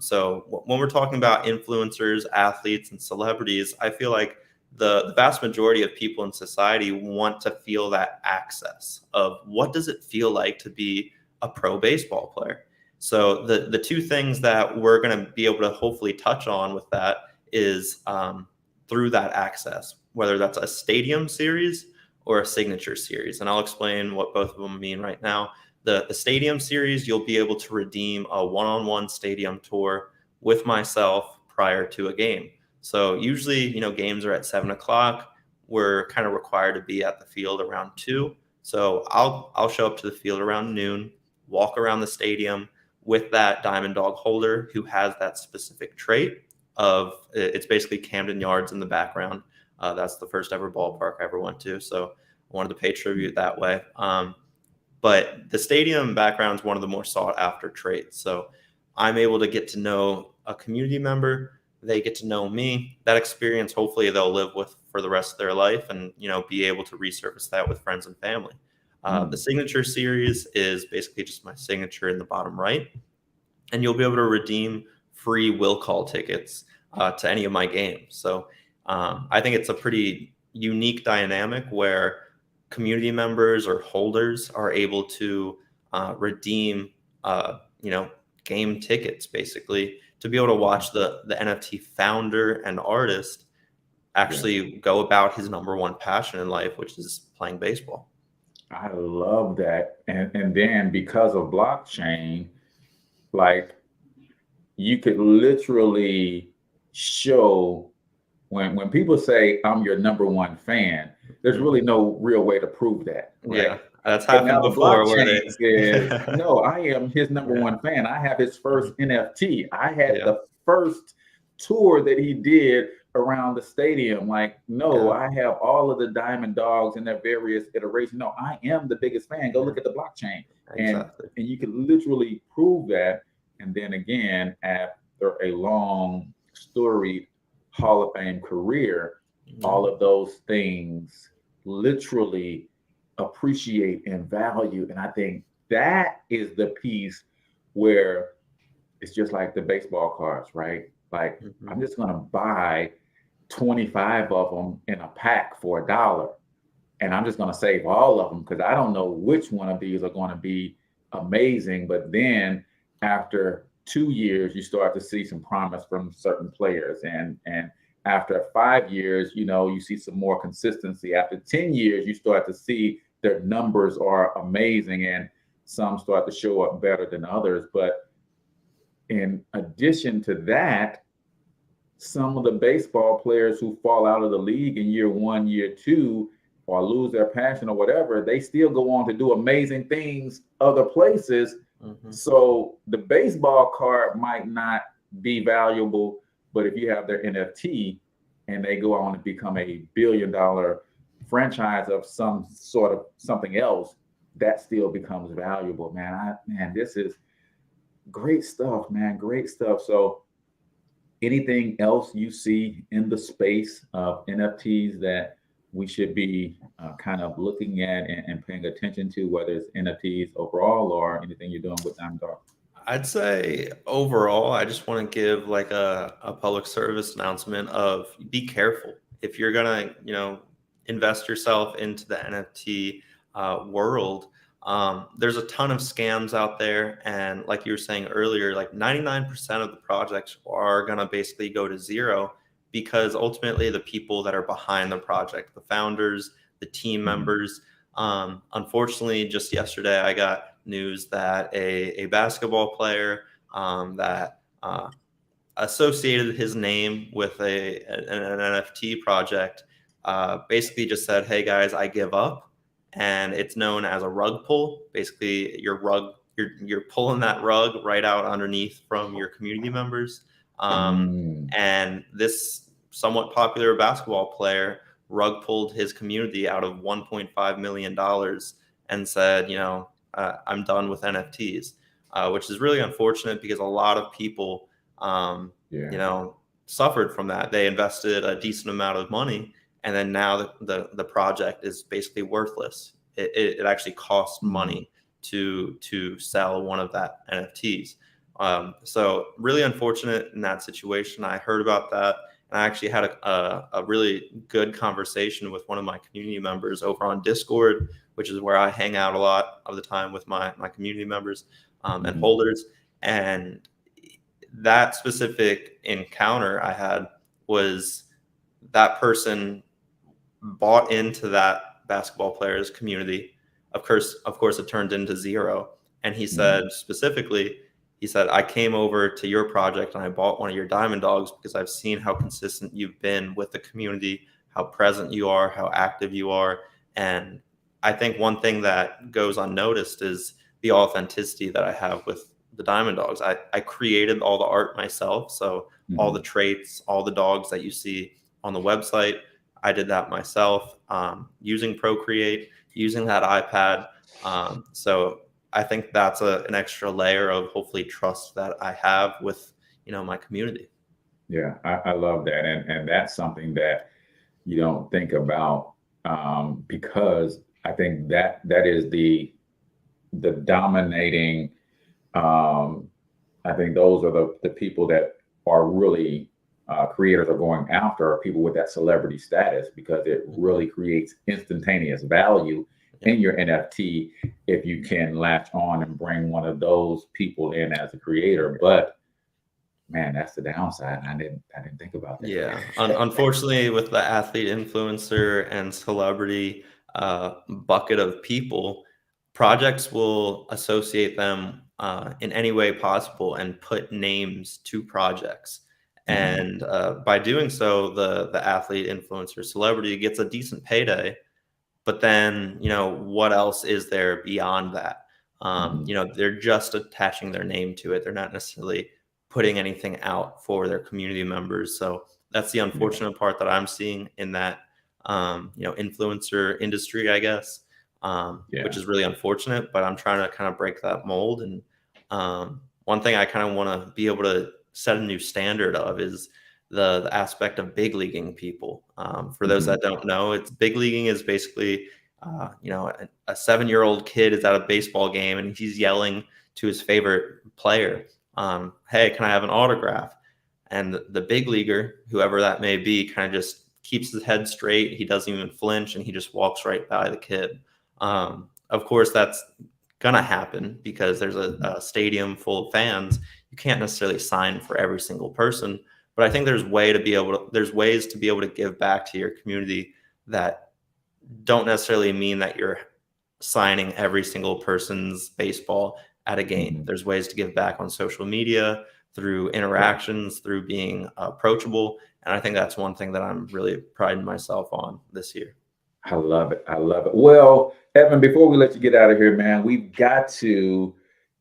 So when we're talking about influencers, athletes, and celebrities, I feel like the vast majority of people in society want to feel that access of what does it feel like to be a pro baseball player. So the two things that we're going to be able to hopefully touch on with that is through that access. whether that's a stadium series or a signature series. And I'll explain what both of them mean right now. The stadium series, you'll be able to redeem a one-on-one stadium tour with myself prior to a game. So usually, games are at 7 o'clock. We're kind of required to be at the field around 2. So I'll show up to the field around noon, walk around the stadium with that Diamond Dawg holder who has that specific trait of, it's basically Camden Yards in the background. That's the first ever ballpark I ever went to. So I wanted to pay tribute that way. But the stadium background is one of the more sought after traits. So I'm able to get to know a community member. They get to know me. That experience, hopefully they'll live with for the rest of their life and, be able to resurface that with friends and family. The signature series is basically just my signature in the bottom right. And you'll be able to redeem free will call tickets to any of my games. So I think it's a pretty unique dynamic where community members or holders are able to redeem, game tickets, basically, to be able to watch the NFT founder and artist actually go about his number one passion in life, which is playing baseball. I love that. And then because of blockchain, like you could literally show when people say I'm your number one fan, there's really no real way to prove that. Right? Yeah, that's happened before. Blockchain says, no, I am his number one fan. I have his first NFT. I had the first tour that he did around the stadium. Like, no, I have all of the Diamond Dawgs in their various iterations. No, I am the biggest fan. Go look at the blockchain. Exactly. And you can literally prove that. And then again, after a long, storied Hall of Fame career, all of those things literally appreciate and value. And I think that is the piece where it's just like the baseball cards, right? Like, I'm just going to buy 25 of them in a pack for $1. And I'm just going to save all of them because I don't know which one of these are going to be amazing. But then after 2 years, you start to see some promise from certain players. And after 5 years, you see some more consistency. After 10 years, you start to see their numbers are amazing and some start to show up better than others. But in addition to that, some of the baseball players who fall out of the league in year 1, year 2, or lose their passion or whatever, they still go on to do amazing things other places. So the baseball card might not be valuable, but if you have their NFT and they go on to become a $1 billion franchise of some sort of something else, that still becomes valuable, man. This is great stuff, man. Great stuff. So anything else you see in the space of NFTs that we should be kind of looking at and paying attention to, whether it's NFTs overall or anything you're doing with Diamond Dawgs? I'd say overall, I just want to give like a public service announcement of be careful. If you're going to, invest yourself into the NFT world, there's a ton of scams out there. And like you were saying earlier, like 99% of the projects are going to basically go to zero because ultimately the people that are behind the project, the founders, the team members, unfortunately, just yesterday, I got news that a basketball player that associated his name with an NFT project basically just said, "Hey guys, I give up," and it's known as a rug pull. Basically, you're pulling that rug right out underneath from your community members. And this somewhat popular basketball player rug pulled his community out of $1.5 million and said, I'm done with NFTs, which is really unfortunate because a lot of people, suffered from that. They invested a decent amount of money, and then now the project is basically worthless. It actually costs money to sell one of that NFTs. So really unfortunate in that situation. I heard about that, and I actually had a really good conversation with one of my community members over on Discord, which is where I hang out a lot of the time with my community members and holders. And that specific encounter I had was that person bought into that basketball player's community. Of course, it turned into zero. And he said specifically, he said, I came over to your project and I bought one of your Diamond Dawgs because I've seen how consistent you've been with the community, how present you are, how active you are. And I think one thing that goes unnoticed is the authenticity that I have with the Diamond Dawgs. I created all the art myself. So all the traits, all the dogs that you see on the website, I did that myself, using Procreate, using that iPad. So I think that's an extra layer of hopefully trust that I have with, my community. Yeah, I love that. And that's something that you don't think about, because I think that is the dominating, I think those are the people that are really creators are going after, are people with that celebrity status, because it really creates instantaneous value in your NFT if you can latch on and bring one of those people in as a creator. But man, that's the downside. I didn't think about that. Yeah, unfortunately, with the athlete, influencer, and celebrity bucket of people, projects will associate them in any way possible and put names to projects. And by doing so, the athlete, influencer, celebrity gets a decent payday. But then, what else is there beyond that? They're just attaching their name to it. They're not necessarily putting anything out for their community members. So that's the unfortunate part that I'm seeing in that, influencer industry, I guess, which is really unfortunate. But I'm trying to kind of break that mold. And one thing I kind of want to be able to set a new standard of is the aspect of big leaguing people. For those that don't know, big leaguing is basically, a 7-year-old kid is at a baseball game and he's yelling to his favorite player, hey, can I have an autograph? And the big leaguer, whoever that may be, kind of just keeps his head straight. He doesn't even flinch and he just walks right by the kid. Of course, that's going to happen because there's a stadium full of fans. You can't necessarily sign for every single person. But I think there's ways to be able to give back to your community that don't necessarily mean that you're signing every single person's baseball at a game. There's ways to give back on social media, through interactions, through being approachable. And I think that's one thing that I'm really priding myself on this year. I love it. Well, Evan, before we let you get out of here, man, we've got to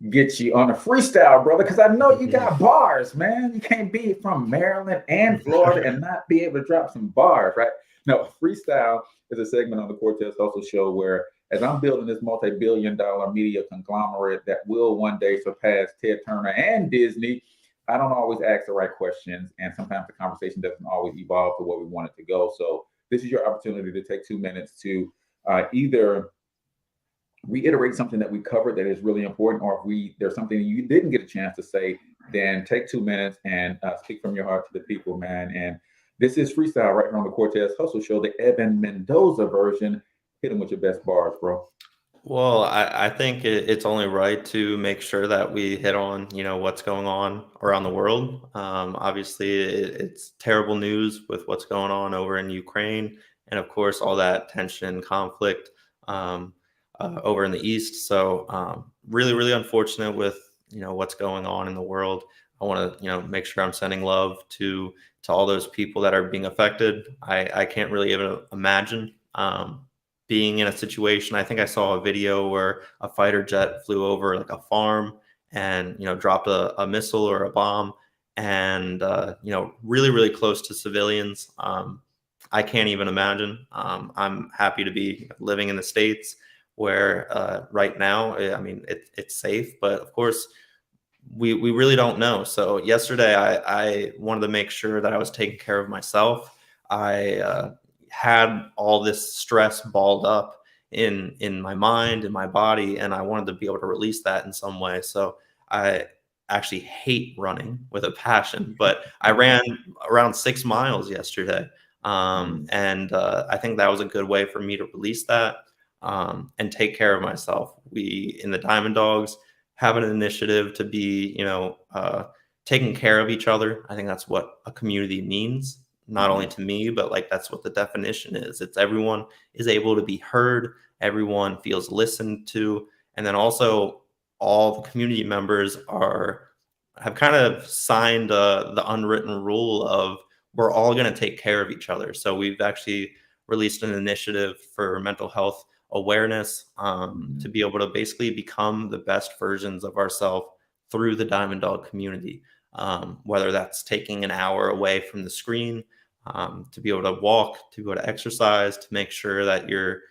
get you on a freestyle, brother, because I know you got bars, man. You can't be from Maryland and Florida and not be able to drop some bars, right? No, freestyle is a segment on the Cortez Hustle Show where, as I'm building this multi-billion-dollar media conglomerate that will one day surpass Ted Turner and Disney, I don't always ask the right questions, and sometimes the conversation doesn't always evolve to where we want it to go. So this is your opportunity to take 2 minutes to either reiterate something that we covered that is really important, or if there's something you didn't get a chance to say, then take 2 minutes and speak from your heart to the people, man. And this is freestyle right here on the Cortez Hustle Show, the Evan Mendoza version. Hit him with your best bars, bro. Well, I think it's only right to make sure that we hit on, what's going on around the world. Obviously, it's terrible news with what's going on over in Ukraine, and of course, all that tension and conflict over in the East. So really, really unfortunate with, what's going on in the world. I want to, make sure I'm sending love to all those people that are being affected. I can't really even imagine being in a situation. I think I saw a video where a fighter jet flew over like a farm and, dropped a missile or a bomb and, really, really close to civilians. I can't even imagine. I'm happy to be living in the States where right now, it's safe, but of course we really don't know. So yesterday I wanted to make sure that I was taking care of myself. I had all this stress balled up in my mind, in my body, and I wanted to be able to release that in some way. So I actually hate running with a passion, but I ran around 6 miles yesterday. And I think that was a good way for me to release that and take care of myself. We in the Diamond Dawgs have an initiative to be, taking care of each other. I think that's what a community means. not only to me, but like that's what the definition is. It's everyone is able to be heard, everyone feels listened to, and then also all the community members have kind of signed the unwritten rule of we're all going to take care of each other. So we've actually released an initiative for mental health awareness to be able to basically become the best versions of ourselves through the Diamond Dog community, whether that's taking an hour away from the screen, to be able to walk, to be able to exercise, to make sure that you're,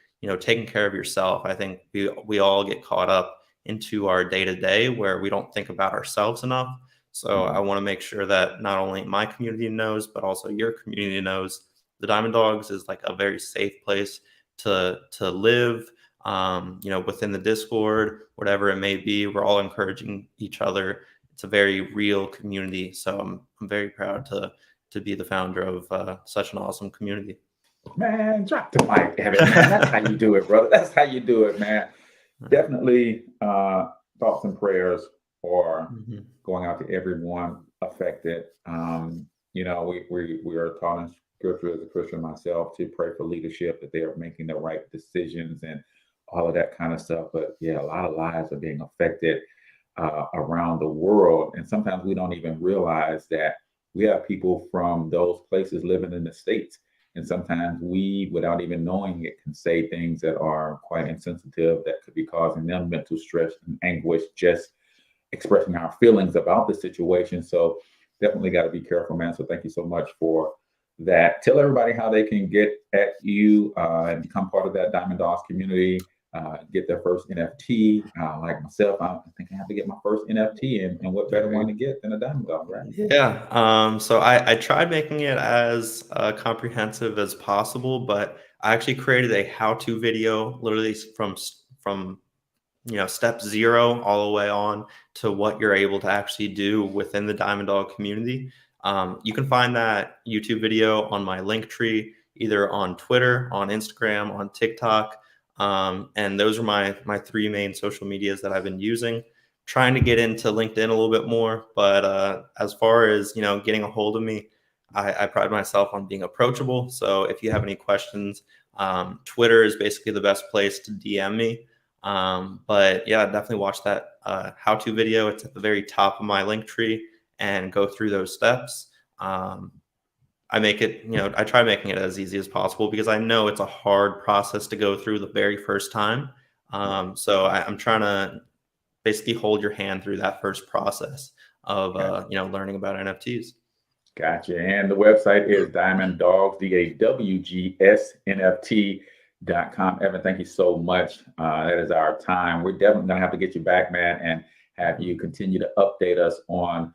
taking care of yourself. I think we all get caught up into our day-to-day where we don't think about ourselves enough. So I want to make sure that not only my community knows, but also your community knows the Diamond Dawgs is like a very safe place to live, within the Discord, whatever it may be. We're all encouraging each other. It's a very real community. So I'm very proud to be the founder of such an awesome community. Man, drop the mic, Evan. Man. That's how you do it, brother. That's how you do it, man. Definitely thoughts and prayers are going out to everyone affected. We are taught in scripture as a Christian myself to pray for leadership, that they are making the right decisions and all of that kind of stuff. But yeah, a lot of lives are being affected around the world. And sometimes we don't even realize that we have people from those places living in the States. And sometimes we, without even knowing it, can say things that are quite insensitive that could be causing them mental stress and anguish, just expressing our feelings about the situation. So definitely got to be careful, man. So thank you so much for that. Tell everybody how they can get at you and become part of that Diamond Dawgs community, get their first NFT. Like myself, I think I have to get my first NFT, and what better one to get than a Diamond Dawg, right? Yeah. So I tried making it as comprehensive as possible, but I actually created a how-to video, literally from step 0 all the way on to what you're able to actually do within the Diamond Dawg community. You can find that YouTube video on my link tree, either on Twitter, on Instagram, on TikTok. And those are my 3 main social medias that I've been using. Trying to get into LinkedIn a little bit more, but as far as getting a hold of me, I pride myself on being approachable. So if you have any questions, Twitter is basically the best place to DM me. But yeah, definitely watch that how-to video. It's at the very top of my link tree, and go through those steps. I make it, I try making it as easy as possible because I know it's a hard process to go through the very first time. So I'm trying to basically hold your hand through that first process of, learning about NFTs. Gotcha. And the website is Diamond Dawgs, DAWGS NFT.com. Evan, thank you so much. That is our time. We're definitely going to have to get you back, man, and have you continue to update us on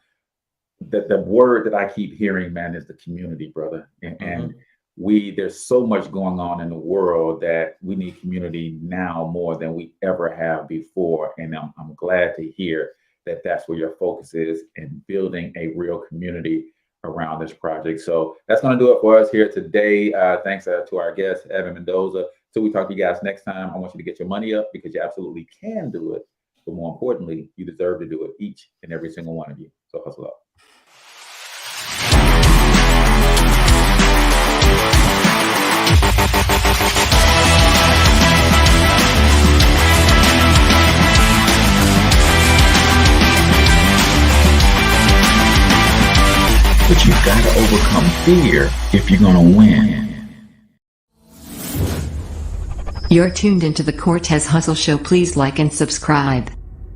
the word that I keep hearing, man, is the community, brother. And there's so much going on in the world that we need community now more than we ever have before. And I'm glad to hear that that's where your focus is, in building a real community around this project. So that's going to do it for us here today. Thanks to our guest, Evan Mendoza. So we talk to you guys next time. I want you to get your money up, because you absolutely can do it. But more importantly, you deserve to do it, each and every single one of you. So hustle up. But you've got to overcome fear if you're going to win. You're tuned into the Cortez Hustle Show. Please like and subscribe.